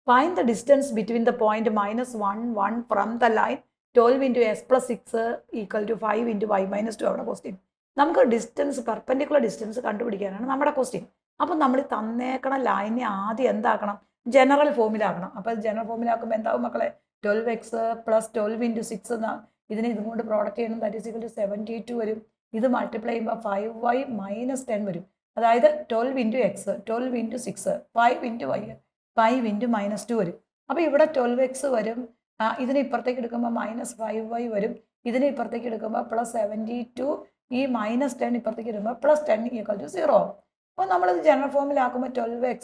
Find the distance between the point -1 from the line 12 into x plus 6 equal to 5 into y minus 2 ആണ് question. നമുക്ക് distance perpendicular distance കണ്ടുപിടിക്കാനാണ് നമ്മുടെ question. അപ്പം നമ്മൾ തന്നേക്കണ ലൈനെ ആദ്യം എന്താക്കണം, general ഫോമിലാക്കണം. അപ്പോൾ general ഫോമിലാക്കുമ്പോൾ എന്താവും മക്കളെ, 12x പ്ലസ് 12 ഇൻറ്റു 6 എന്നാ. ഇതിനെ ഇതും കൊണ്ട് പ്രോഡക്റ്റ് ചെയ്യണം, ദാറ്റ് ഈസ് ഈക്വൽ ടു 72 വരും. ഇത് മൾട്ടിപ്ലൈ ചെയ്യുമ്പോൾ 5y മൈനസ് 10 വരും. അതായത് 12 into X 12 into 6 5 into y 5 into minus 2 വരും. അപ്പോൾ ഇവിടെ 12x വരും, ഇതിനെ ഇപ്പുറത്തേക്ക് എടുക്കുമ്പോൾ -5y വരും. ഇതിനെ ഇപ്പുറത്തേക്ക് എടുക്കുമ്പോൾ +72, ഈ -10 ഇപ്പുറത്തേക്ക് ഇടുമ്പോൾ +10 ഈക്വൽ ടു 0. അപ്പോൾ നമ്മളിത് ജനറൽ ഫോമിലാക്കുമ്പോൾ 12x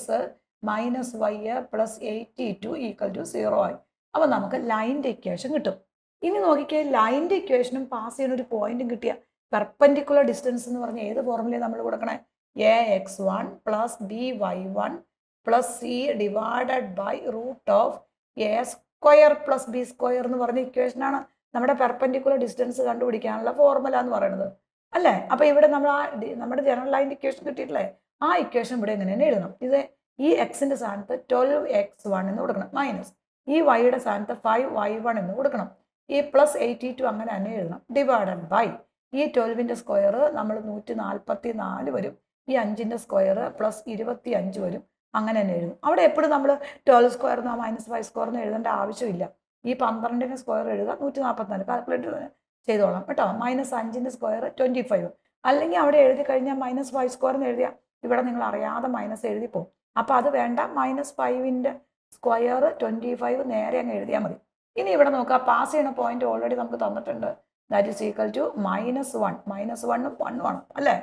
minus y plus 82 equal to 0 ആയി. അപ്പോൾ നമുക്ക് ലൈൻ്റെ ഇക്വേഷൻ കിട്ടും. ഇനി നോക്കിക്കേ, ലൈൻ്റെ ഇക്വേഷനും പാസ് ചെയ്യുന്ന ഒരു പോയിന്റും കിട്ടിയ പെർപെൻഡിക്കുലർ ഡിസ്റ്റൻസ് എന്ന് പറഞ്ഞാൽ ഏത് ഫോർമുലയാണ് നമ്മൾ കൊടുക്കണേ, ax1 plus by1 plus c divided by root of a square plus b square എന്ന് പറഞ്ഞ ഇക്വേഷനാണ് നമ്മുടെ പെർപെൻഡിക്കുലർ ഡിസ്റ്റൻസ് കണ്ടുപിടിക്കാനുള്ള ഫോർമുല എന്ന് പറയുന്നത് അല്ലേ. അപ്പോൾ ഇവിടെ നമ്മൾ നമ്മുടെ ജനറൽ ലൈൻ്റെ ഇക്വേഷൻ കിട്ടിയിട്ടില്ലേ, ആ ഇക്വേഷൻ ഇവിടെ എങ്ങനെ തന്നെ എഴുതണം. ഇത് ഈ എക്സിൻ്റെ സ്ഥാനത്ത് 12x1 എന്ന് കൊടുക്കണം, മൈനസ് ഈ വൈയുടെ സ്ഥാനത്ത് 5y1 എന്ന് കൊടുക്കണം, ഈ +82 അങ്ങനെ തന്നെ എഴുതണം, ഡിവൈഡഡ് ബൈ ഈ 12ൻ്റെ സ്ക്വയർ നമ്മൾ 144 വരും, ഈ 5ൻ്റെ സ്ക്വയർ പ്ലസ് 25 വരും, അങ്ങനെ തന്നെ എഴുതും. അവിടെ എപ്പോഴും നമ്മൾ 12 സ്ക്വയർ -5 സ്ക്വയർ എന്ന് എഴുതേണ്ട ആവശ്യമില്ല. ഈ 12ൻ്റെ സ്ക്വയർ എഴുതുക, 144 കാൽക്കുലേറ്റർ ചെയ്തോളാം കേട്ടോ. -5ൻ്റെ സ്ക്വയർ 25, അല്ലെങ്കിൽ അവിടെ എഴുതി കഴിഞ്ഞാൽ -5 സ്ക്വയർ എന്ന് എഴുതിയാൽ ഇവിടെ നിങ്ങൾ അറിയാതെ മൈനസ് എഴുതി പോകും. അപ്പോൾ അത് വേണ്ട, -5ൻ്റെ സ്ക്വയർ 25 നേരെ അങ്ങ് എഴുതിയാൽ മതി. ഇനി ഇവിടെ നോക്കുക, പാസ് ചെയ്യുന്ന പോയിന്റ് ഓൾറെഡി നമുക്ക് തന്നിട്ടുണ്ട്, ദാറ്റ് ഈസ് ഈക്വൽ ടു -1 -1 1 വേണം അല്ലേ.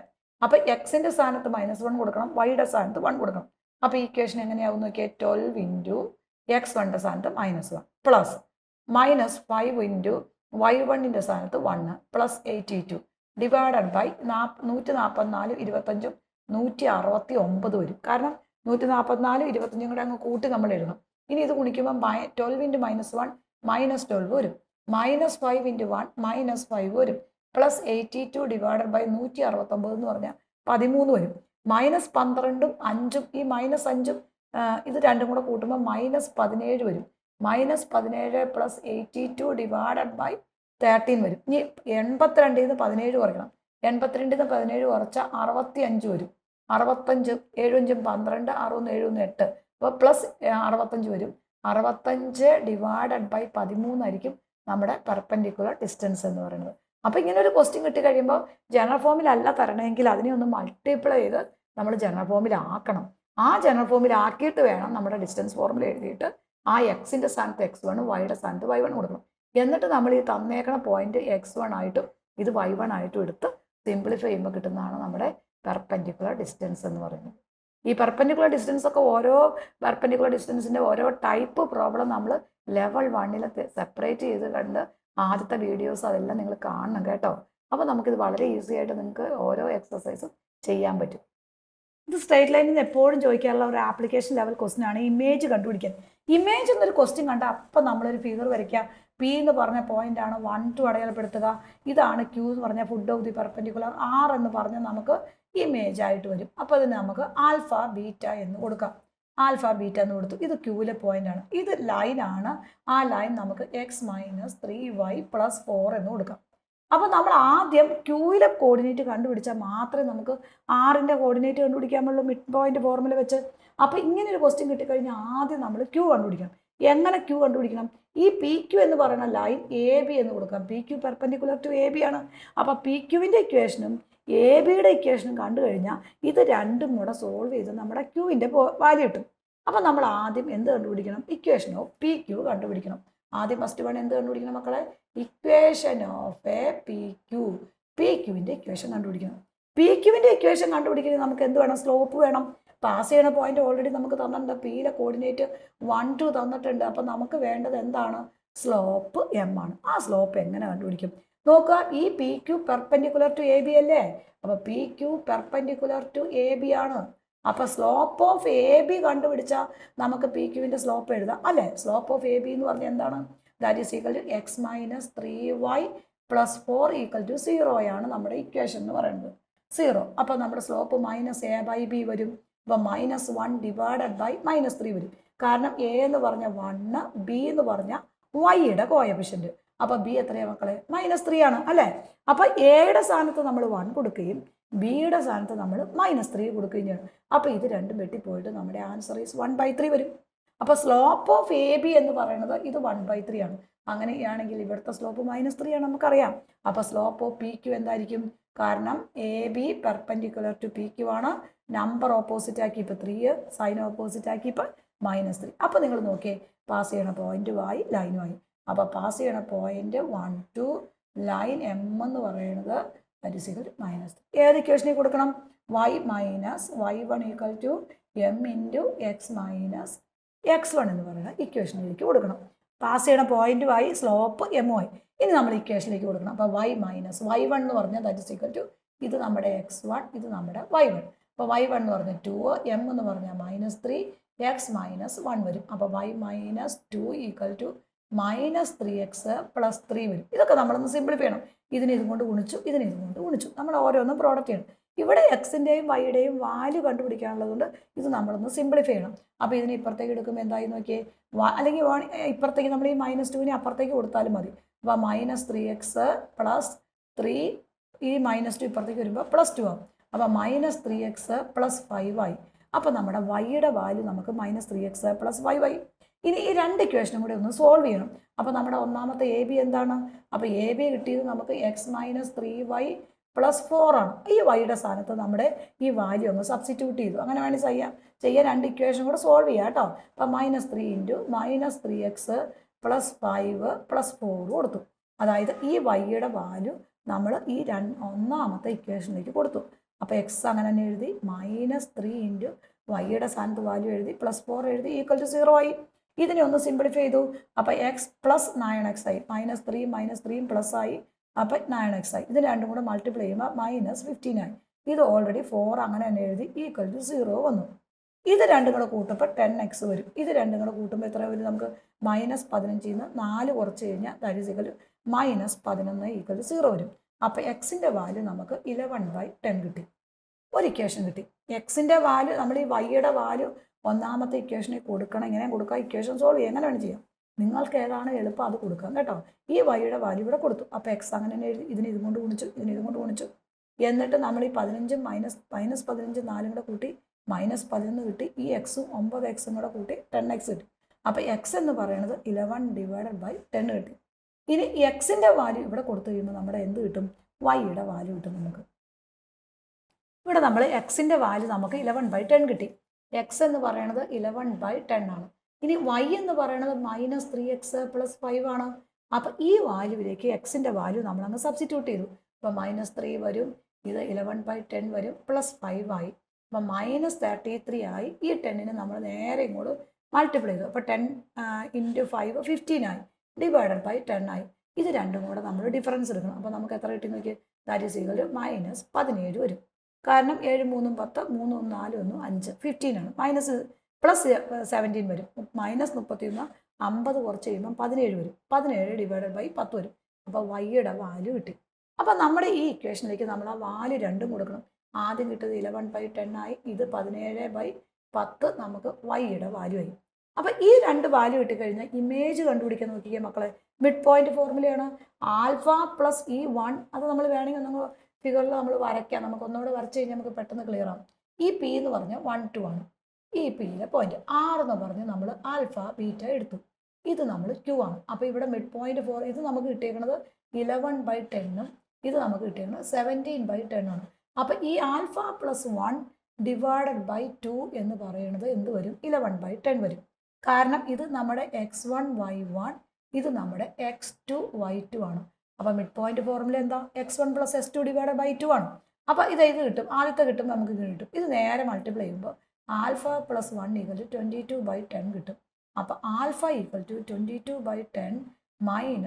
അപ്പോൾ എക്സിൻ്റെ സ്ഥാനത്ത് -1 കൊടുക്കണം, വൈയുടെ സ്ഥാനത്ത് 1 കൊടുക്കണം. അപ്പോൾ ഈ ഇക്വേഷൻ എങ്ങനെയാവും നോക്കിയാൽ 12 ഇൻറ്റു x1ൻ്റെ സ്ഥാനത്ത് -1 പ്ലസ് -5 ഇൻറ്റു y1ൻ്റെ സ്ഥാനത്ത് 1 പ്ലസ് 82 ഡിവൈഡഡ് ബൈ 144 25 169 വരും. കാരണം 144 25 കൂടെ അങ്ങ് കൂട്ടി നമ്മൾ എഴുതണം. ഇനി ഇത് ഗുണിക്കുമ്പോൾ 12 ഇൻറ്റു -1 -12 വരും, -5 ഇൻറ്റു 1 -5 വരും, പ്ലസ് 82 ഡിവൈഡഡ് ബൈ 169 എന്ന് പറഞ്ഞാൽ 13 വരും. -12ഉം 5ഉം ഈ -5ഉം ഇത് രണ്ടും കൂടെ കൂട്ടുമ്പോൾ -17 വരും, -17 പ്ലസ് 82 ഡിവൈഡഡ് ബൈ 13 വരും. ഇനി 82ൽ നിന്ന് 17 കുറയ്ക്കണം, 82ൽ നിന്ന് 17 കുറച്ചാൽ 65 വരും, 65 7 5 12 6 7 8, അപ്പോൾ പ്ലസ് 65 വരും, 65 ഡിവൈഡഡ് ബൈ 13 ആയിരിക്കും നമ്മുടെ പെർപെൻഡിക്കുലർ ഡിസ്റ്റൻസ് എന്ന് പറയുന്നത്. അപ്പോൾ ഇങ്ങനെ ഒരു ക്വസ്റ്റ്യൻ കിട്ടിക്കഴിയുമ്പോൾ ജനറൽ ഫോമിലല്ല തരണമെങ്കിൽ അതിനെ ഒന്ന് മൾട്ടിപ്ലൈ ചെയ്ത് നമ്മൾ ജനറൽ ഫോമിലാക്കണം. ആ ജനറൽ ഫോമിലാക്കിയിട്ട് വേണം നമ്മുടെ ഡിസ്റ്റൻസ് ഫോർമുല എഴുതിയിട്ട് ആ എക്സിൻ്റെ സ്ഥാനത്ത് x1 വൈയുടെ സ്ഥാനത്ത് y1 കൊടുക്കണം. എന്നിട്ട് നമ്മൾ ഈ തന്നേക്കണ പോയിന്റ് x1 ആയിട്ടും ഇത് y1 ആയിട്ടും എടുത്ത് സിംപ്ലിഫൈ ചെയ്യുമ്പോൾ കിട്ടുന്നതാണ് നമ്മുടെ പെർപെൻഡിക്കുലർ ഡിസ്റ്റൻസ് എന്ന് പറയുന്നത്. ഈ പെർപെൻഡിക്കുലർ ഡിസ്റ്റൻസ് ഒക്കെ ഓരോ പെർപെൻഡിക്കുലർ ഡിസ്റ്റൻസിൻ്റെ ഓരോ ടൈപ്പ് പ്രോബ്ലം നമ്മൾ ലെവൽ 1 സെപ്പറേറ്റ് ചെയ്ത് കണ്ട് ആദ്യത്തെ വീഡിയോസ് അതെല്ലാം നിങ്ങൾ കാണണം കേട്ടോ. അപ്പോൾ നമുക്കിത് വളരെ ഈസി ആയിട്ട് നിങ്ങൾക്ക് ഓരോ എക്സസൈസും ചെയ്യാൻ പറ്റും. ഇത് സ്ട്രേറ്റ് ലൈനിൽ നിന്ന് എപ്പോഴും ചോദിക്കാനുള്ള ഒരു ആപ്ലിക്കേഷൻ ലെവൽ ക്വസ്റ്റ്യൻ ആണ് ഇമേജ് കണ്ടുപിടിക്കാൻ. ഇമേജ് എന്നൊരു ക്വസ്റ്റ്യൻ കണ്ടാൽ അപ്പം നമ്മളൊരു ഫിഗർ വരയ്ക്കുക, P എന്ന് പറഞ്ഞ പോയിന്റ് ആണ് 1 2 അടയാളപ്പെടുത്തുക, ഇതാണ് Q എന്ന് പറഞ്ഞ food of the perpendicular, R എന്ന് പറഞ്ഞാൽ നമുക്ക് ഇമേജ് ആയിട്ട് വരും. അപ്പോൾ അതിന് നമുക്ക് ആൽഫ ബീറ്റ എന്ന് കൊടുക്കാം, ആൽഫ ബീറ്റ എന്ന് കൊടുത്തു. ഇത് ക്യൂവിലെ പോയിന്റ് ആണ്, ഇത് ലൈനാണ്, ആ ലൈൻ നമുക്ക് x-3y + 4 എന്ന് കൊടുക്കാം. അപ്പോൾ നമ്മൾ ആദ്യം ക്യൂവിലെ കോർഡിനേറ്റ് കണ്ടുപിടിച്ചാൽ മാത്രമേ നമുക്ക് ആറിൻ്റെ കോർഡിനേറ്റ് കണ്ടുപിടിക്കാൻ പറ്റുള്ളൂ മിഡ് പോയിന്റ് ഫോർമുല വെച്ച്. അപ്പോൾ ഇങ്ങനെ ഒരു ക്വസ്റ്റ്യൻ കിട്ടിക്കഴിഞ്ഞാൽ ആദ്യം നമ്മൾ ക്യൂ കണ്ടുപിടിക്കണം. എങ്ങനെ ക്യൂ കണ്ടുപിടിക്കണം, ഈ പി ക്യൂ എന്ന് പറയുന്ന ലൈൻ എ ബി എന്ന് കൊടുക്കാം, P Q perpendicular to A B ആണ്. അപ്പോൾ പി ക്യൂവിൻ്റെ ഇക്വേഷനും എ ബിയുടെ ഇക്വേഷനും കണ്ടു കഴിഞ്ഞാൽ ഇത് രണ്ടും കൂടെ സോൾവ് ചെയ്ത് നമ്മുടെ ക്യൂവിൻ്റെ വാല്യൂ കിട്ടും. അപ്പോൾ നമ്മൾ ആദ്യം എന്ത് കണ്ടുപിടിക്കണം, ഇക്വേഷൻ ഓഫ് പി ക്യൂ കണ്ടുപിടിക്കണം. ആദ്യം ഫസ്റ്റ് വൺ എന്ത് കണ്ടുപിടിക്കണം മക്കളെ, equation of a P Q, P ക്യൂവിൻ്റെ ഇക്വേഷൻ കണ്ടുപിടിക്കണം. പി ക്യൂവിൻ്റെ ഇക്വേഷൻ കണ്ടുപിടിക്കുന്നത് നമുക്ക് എന്ത് വേണം, സ്ലോപ്പ് വേണം. പാസ് ചെയ്യണ പോയിന്റ് ഓൾറെഡി നമുക്ക് തന്നിട്ടുണ്ട്, പിയിലെ കോർഡിനേറ്റ് 1 2 തന്നിട്ടുണ്ട്. അപ്പോൾ നമുക്ക് വേണ്ടത് എന്താണ്, സ്ലോപ്പ് എം ആണ്. ആ സ്ലോപ്പ് എങ്ങനെ കണ്ടുപിടിക്കും നോക്കുക. ഈ P Q perpendicular to A B അല്ലേ, അപ്പോൾ P Q perpendicular to A B ആണ്. അപ്പോൾ സ്ലോപ്പ് ഓഫ് എ ബി കണ്ടുപിടിച്ചാൽ നമുക്ക് പി ക്യൂവിൻ്റെ സ്ലോപ്പ് എഴുതാം അല്ലേ. സ്ലോപ്പ് ഓഫ് എ ബി എന്ന് പറഞ്ഞാൽ എന്താണ്, that is equal to x-3y + 4 = 0 ആണ് നമ്മുടെ ഇക്വേഷൻ എന്ന് പറയുന്നത്, 0. അപ്പോൾ നമ്മുടെ സ്ലോപ്പ് -a/b വരും. അപ്പോൾ -1 ഡിവൈഡഡ് ബൈ -3 വരും. കാരണം എ എന്ന് പറഞ്ഞ 1, ബി എന്ന് പറഞ്ഞ വൈയുടെ കോയഫിഷ്യന്റ്. അപ്പൊ ബി എത്രയാ മക്കളെ? -3 ആണ് അല്ലേ? അപ്പൊ എയുടെ സ്ഥാനത്ത് നമ്മൾ 1 കൊടുക്കുകയും ബിയുടെ സ്ഥാനത്ത് നമ്മൾ -3 കൊടുക്കുകയും ചെയ്യണം. അപ്പൊ ഇത് രണ്ടും വെട്ടിപ്പോയിട്ട് നമ്മുടെ ആൻസർ ഈസ് 1/3 വരും. അപ്പൊ സ്ലോപ്പ് ഓഫ് എ ബി എന്ന് പറയുന്നത് ഇത് 1/3 ആണ്. അങ്ങനെയാണെങ്കിൽ ഇവിടുത്തെ സ്ലോപ്പ് -3 ആണ് നമുക്കറിയാം. അപ്പൊ സ്ലോപ്പ് ഓഫ് പി ക്യു എന്തായിരിക്കും? കാരണം A B perpendicular to P Q ആണ്. നമ്പർ ഓപ്പോസിറ്റ് ആക്കിയപ്പോൾ 3, സൈൻ ഓപ്പോസിറ്റ് ആക്കിയപ്പോൾ -3. അപ്പൊ നിങ്ങൾ നോക്കിയേ, പാസ് ചെയ്യണ പോയിന്റുമായി ലൈനുമായി. അപ്പൊ പാസ് ചെയ്യണ പോയിന്റ് 1 to ലൈൻ എം എന്ന് പറയുന്നത് -3. ഏത് ഇക്വേഷനിൽ കൊടുക്കണം? y minus y1 equal to m into x minus x1 എന്ന് പറയുന്ന ഇക്വേഷനിലേക്ക് കൊടുക്കണം. പാസ് ചെയ്യണ പോയിന്റുമായി സ്ലോപ്പ് എമ്മുമായി. ഇനി നമ്മൾ ഇക്വേഷനിലേക്ക് കൊടുക്കണം. അപ്പോൾ y മൈനസ് y1 എന്ന് പറഞ്ഞാൽ ദാറ്റ് ഇസ് ഈക്വൽ ടു ഇത് നമ്മുടെ x1, ഇത് നമ്മുടെ y1. അപ്പോൾ y1 എന്ന് പറഞ്ഞാൽ 2, m എന്ന് പറഞ്ഞാൽ -3, x -1 വരും. അപ്പോൾ y minus 2 equal to -3x + 3 വരും. ഇതൊക്കെ നമ്മളൊന്ന് സിംപ്ലിഫൈ ചെയ്യണം. ഇതിനെ ഇതും കൊണ്ട് ഗുണിച്ചു, ഇതിനെ ഇതും കൊണ്ട് ഗുണിച്ചു. നമ്മൾ ഓരോന്നും പ്രോഡക്റ്റ് ചെയ്യണം. ഇവിടെ എക്സിൻ്റെയും വൈയുടെയും വാല്യൂ കണ്ടുപിടിക്കാനുള്ളതുകൊണ്ട് ഇത് നമ്മളൊന്ന് സിംപ്ലിഫൈ ചെയ്യണം. അപ്പോൾ ഇതിനെ ഇപ്പുറത്തേക്ക് എടുക്കുമ്പോൾ എന്തായി നോക്കിയേ, അല്ലെങ്കിൽ ഇപ്പുറത്തേക്ക് നമ്മൾ ഈ -2നെ അപ്പുറത്തേക്ക് കൊടുത്താലും മതി. അപ്പോൾ -3x + 3, ഈ -2 ഇപ്പുറത്തേക്ക് വരുമ്പോൾ +2 ആവും. അപ്പോൾ -3x + 5 ആയി. അപ്പോൾ നമ്മുടെ വൈയുടെ വാല്യൂ നമുക്ക് -3x + 5 ആയി. ഇനി ഈ രണ്ട് ഇക്വേഷനും കൂടി ഒന്ന് സോൾവ് ചെയ്യണം. അപ്പോൾ നമ്മുടെ ഒന്നാമത്തെ എ ബി എന്താണ്? അപ്പോൾ എ ബി കിട്ടിയത് നമുക്ക് x - 3y + 4 ആണ്. ഈ വൈയുടെ സ്ഥാനത്ത് നമ്മുടെ ഈ വാല്യൂ ഒന്ന് സബ്സ്റ്റിറ്റ്യൂട്ട് ചെയ്തു. അങ്ങനെ വേണമെങ്കിൽ ചെയ്യാൻ രണ്ട് ഇക്വേഷൻ കൂടെ സോൾവ് ചെയ്യാം കേട്ടോ. അപ്പം -3 ഇൻറ്റു -3x + 5 + 4 കൊടുത്തു. അതായത് ഈ വൈയുടെ വാല്യൂ നമ്മൾ ഈ ഒന്നാമത്തെ ഇക്വേഷനിലേക്ക് കൊടുത്തു. അപ്പോൾ എക്സ് അങ്ങനെ തന്നെ എഴുതി, -3 ഇൻറ്റു വൈയുടെ സ്ഥാനത്ത് വാല്യൂ എഴുതി, +4 എഴുതി, ഈക്വൽ ടു 0 ആയി. ഇതിനെ ഒന്ന് സിംപ്ലിഫൈ ചെയ്തു. അപ്പോൾ x + 9x ആയി. -3 പ്ലസ് ആയി. അപ്പം 9x ആയി. ഇത് രണ്ടും കൂടെ മൾട്ടിപ്ലൈ ചെയ്യുമ്പോൾ -15 ആയി. ഇത് ഓൾറെഡി 4 അങ്ങനെ തന്നെ എഴുതി, ഈക്വൽ ടു 0 വന്നു. ഇത് രണ്ടും കൂടെ കൂട്ടുമ്പോൾ 10x വരും. ഇത് രണ്ടും കൂടെ കൂട്ടുമ്പോൾ എത്ര വരും? നമുക്ക് -15 നിന്ന് 4 കുറച്ച് കഴിഞ്ഞാൽ that is equal to -11 equal to 0 വരും. അപ്പോൾ എക്സിൻ്റെ വാല്യൂ നമുക്ക് 11/10 കിട്ടി. ഒരു ഇക്വേഷൻ കിട്ടി. എക്സിൻ്റെ വാല്യൂ നമ്മൾ ഈ വൈയുടെ വാല്യൂ ഒന്നാമത്തെ ഇക്വേഷനിൽ കൊടുക്കണം. എങ്ങനെ കൊടുക്കുക? ഇക്വേഷൻ സോൾവ് ചെയ്യുക. എങ്ങനെ വേണം ചെയ്യാം? നിങ്ങൾക്ക് ഏതാണ് എളുപ്പം അത് കൊടുക്കാം കേട്ടോ. ഈ വൈയുടെ വാല്യൂ ഇവിടെ കൊടുത്തു. അപ്പോൾ എക്സ് അങ്ങനെ തന്നെ എഴുതി, ഇതിന് ഇതും കൊണ്ട് ഗുണിച്ചു, ഇതിന് ഇതും കൊണ്ട് ഗുണിച്ചു. എന്നിട്ട് നമ്മൾ ഈ 15 -15 4 കൂടെ കൂട്ടി -11 കിട്ടി. ഈ എക്സും 9x കൂടെ കൂട്ടി 10x കിട്ടി. അപ്പോൾ എക്സ് എന്ന് പറയുന്നത് 11/10 കിട്ടി. ഇനി എക്സിൻ്റെ വാല്യൂ ഇവിടെ കൊടുത്തു കഴിയുമ്പോൾ നമ്മുടെ എന്ത് കിട്ടും? വൈയുടെ വാല്യൂ കിട്ടും നമുക്ക്. ഇവിടെ നമ്മൾ എക്സിൻ്റെ വാല്യൂ നമുക്ക് 11/10 കിട്ടി. എക്സ് എന്ന് പറയുന്നത് 11/10 ആണ്. ഇനി y എന്ന് പറയുന്നത് -3x + 5 ആണ്. അപ്പോൾ ഈ വാല്യൂവിലേക്ക് എക്സിൻ്റെ വാല്യൂ നമ്മളങ്ങ് സബ്സ്റ്റിറ്റ്യൂട്ട് ചെയ്തു. അപ്പോൾ -3 വരും, ഇത് 11/10 വരും, +5 ആയി. അപ്പോൾ -33 ആയി. ഈ 10നെ നമ്മൾ നേരെ ഇങ്ങോട്ട് മൾട്ടിപ്ലൈ ചെയ്തു. അപ്പോൾ 10 × 5 15 ആയി, /10 ആയി. ഇത് രണ്ടും കൂടെ നമ്മൾ ഡിഫറൻസ് എടുക്കണം. അപ്പോൾ നമുക്ക് എത്ര കിട്ടി നോക്കി? ദാറ്റ് ഈസ് ഈക്വൽ ടു -17 വരും. കാരണം 7 3 10, 3 4 1 5 15 ആണ്. +17 വരും. -31 50 കുറച്ച് കഴിയുമ്പോൾ 17 വരും. 17/10 വരും. അപ്പോൾ വൈയുടെ വാല്യൂ കിട്ടി. അപ്പോൾ നമ്മുടെ ഈ ഇക്വേഷനിലേക്ക് നമ്മൾ ആ വാല്യൂ രണ്ടും കൊടുക്കണം. ആദ്യം കിട്ടിയത് 11/10 ആയി. ഇത് 17/10 നമുക്ക് വൈയുടെ വാല്യൂ ആയി. അപ്പോൾ ഈ രണ്ട് വാല്യൂ കിട്ടിക്കഴിഞ്ഞാൽ ഇമേജ് കണ്ടുപിടിക്കാൻ നോക്കിയേ മക്കളെ. മിഡ് പോയിന്റ് ഫോർമുലയാണ് α + ഈ 1. അത് നമ്മൾ വേണമെങ്കിൽ നമ്മൾ ഫിഗറിൽ നമ്മൾ വരയ്ക്കാം. നമുക്ക് ഒന്നുകൂടെ വരച്ച് കഴിഞ്ഞാൽ നമുക്ക് പെട്ടെന്ന് ക്ലിയർ ആവും. ഈ പി എന്ന് പറഞ്ഞാൽ 1 2 ആണ്. ഈ പിയിലെ പോയിന്റ് ആർ എന്ന് പറഞ്ഞ് നമ്മൾ ആൽഫ ബീറ്റ എടുത്തു. ഇത് നമ്മൾ ക്യൂ ആണ്. അപ്പോൾ ഇവിടെ മിഡ് പോയിന്റ് 4 ഇത് നമുക്ക് കിട്ടിയേക്കുന്നത് 11/10 ഇത് നമുക്ക് കിട്ടിയേക്കുന്നത് 17/10 ആണ്. അപ്പോൾ ഈ α + 1 / 2 എന്ന് പറയുന്നത് എന്ത് വരും? 11/10 വരും. കാരണം ഇത് നമ്മുടെ x1 y1, ഇത് നമ്മുടെ x2 y2 ആണ്. അപ്പോൾ മിഡ് പോയിന്റ് ഫോർമുല എന്താ? x1 + x2 / 2 ആണ്. അപ്പോൾ ഇത് കിട്ടും. ആദ്യത്തെ കിട്ടുമ്പോൾ നമുക്ക് ഇത് കിട്ടും. ഇത് നേരെ മൾട്ടിപ്ലൈ ചെയ്യുമ്പോൾ α + 1 = 22/10 കിട്ടും. അപ്പോൾ α = 22/10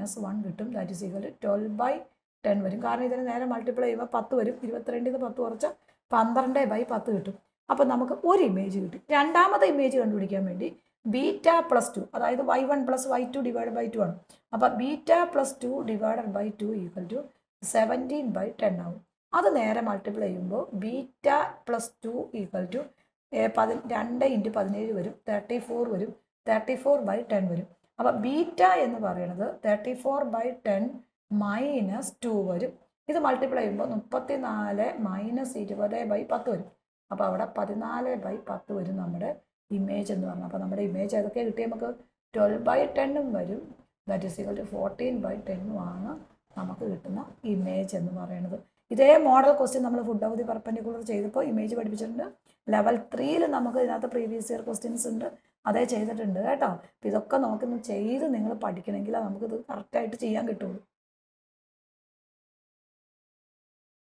- 1 കിട്ടും. ദാറ്റ് ഈസ് ഈക്വൽ ടു 12/10 വരും. കാരണം ഇതിന് നേരെ മൾട്ടിപ്ലൈ ചെയ്യുമ്പോൾ 10 വരും. 22 10 കുറച്ച് 12/10 കിട്ടും. അപ്പോൾ നമുക്ക് ഒരു ഇമേജ് കിട്ടി. രണ്ടാമത്തെ ഇമേജ് കണ്ടുപിടിക്കാൻ വേണ്ടി β + 2, അതായത് y1 + y2 / 2 ആണ്. അപ്പോൾ β + 2 / 2 = 17/10 ആവും. അത് നേരെ മൾട്ടിപ്ലൈ ചെയ്യുമ്പോൾ β + 2 = 2 ഇൻറ്റു 17 വരും, 34 വരും, 34/10 വരും. അപ്പോൾ ബീറ്റ എന്ന് പറയുന്നത് 34/10 -2 വരും. ഇത് മൾട്ടിപ്ലൈ ചെയ്യുമ്പോൾ 34 - 20/10 വരും. അപ്പോൾ അവിടെ 14/10 വരും നമ്മുടെ ഇമേജ് എന്ന് പറഞ്ഞാൽ. അപ്പോൾ നമ്മുടെ ഇമേജ് ഏതൊക്കെ കിട്ടി നമുക്ക്? 12/10 വരും, ദാറ്റ് ഈസ് ഈക്വൽ ടു 14/10 ആണ് നമുക്ക് കിട്ടുന്ന ഇമേജ് എന്ന് പറയുന്നത്. ഇതേ മോഡൽ ക്വസ്റ്റ്യൻ നമ്മൾ ഫുഡ് ഓഫ് ദി പെർപെൻഡിക്കുലർ ചെയ്തപ്പോൾ ഇമേജ് പഠിപ്പിച്ചിട്ടുണ്ട്. ലെവൽ 3യിൽ നമുക്ക് ഇതിനകത്ത് പ്രീവിയസ് ഇയർ ക്വസ്റ്റ്യൻസ് ഉണ്ട്, അതേ ചെയ്തിട്ടുണ്ട് കേട്ടോ. അപ്പോൾ ഇതൊക്കെ നോക്കി ചെയ്ത് നിങ്ങൾ പഠിക്കണമെങ്കിൽ നമുക്കിത് കറക്റ്റായിട്ട് ചെയ്യാൻ കിട്ടുള്ളൂ.